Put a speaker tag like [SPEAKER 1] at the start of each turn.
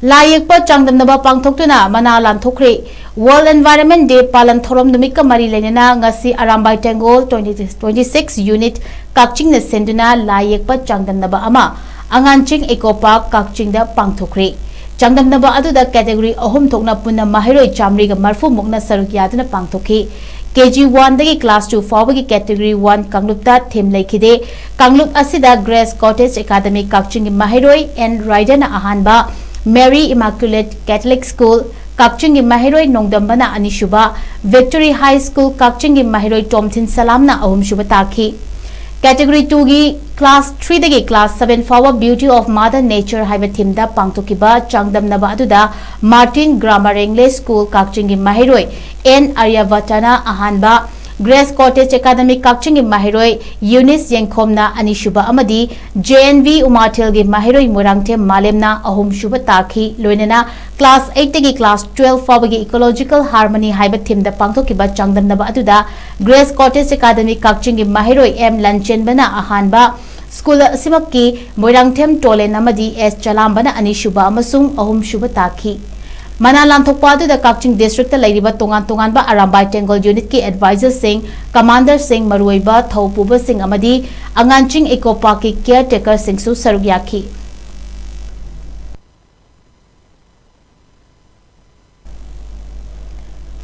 [SPEAKER 1] Lai Yekpa Changdamnaba Pangthoktuna mana Lanthokkhre World Environment Day palan thorom numik ka mari lenena ngasi Arambai Tengol 26 unit Kakching na senduna Lai Yekpa Changdamnaba ama Anganching Eco Park Kakching da Pangthokkre Changdamnaba aduda category ahum thokna punna mahiroi chamri ga marfu mukna sarukyaduna Pangthokhi KG1 dagi class 2 fawagi category 1 Kanglupta theme laikide Kanglup asida Grace Cottage Academy Kakching mahiroi and Rider na ahanba Mary Immaculate Catholic School Kakching mahiroi nongdambana anishuba Victory High School Kakching mahiroi Tomthin Salamna ahum shuba takhi Category 2 gi class 3 dagi class 7 fawa Beauty of Mother Nature haiba theme da pangthokiba Changdamnaba aduda Martin Grammar English School Kakching mahiroi N Aryavatana ahanba Grace Cottage Academy Kakching mahiroi Eunice Yengkhomna anishuba amadi JNV Umathil gi mahiroi Murangthe Malemna ahum shuba takhi loinena class 8 dagi class 12 fawagi Ecological Harmony haiba theme da pangthokiba Changdamnaba aduda Grace Cottage Academy Kakching mahiroi M Lanchenbana ahanba School Simaki Murangthem Tolen amadi S Chalambana anishuba amasung ahum shuba takhi Mana Lanthokpa da Kakching District ta lairiba tongan ba Arambai Tengol Unit ki Advisor Singh, Commander Singh Maruiba Thaupuba Singh amadi Anganching Eco Park ki Caretaker Singh su sarugyaki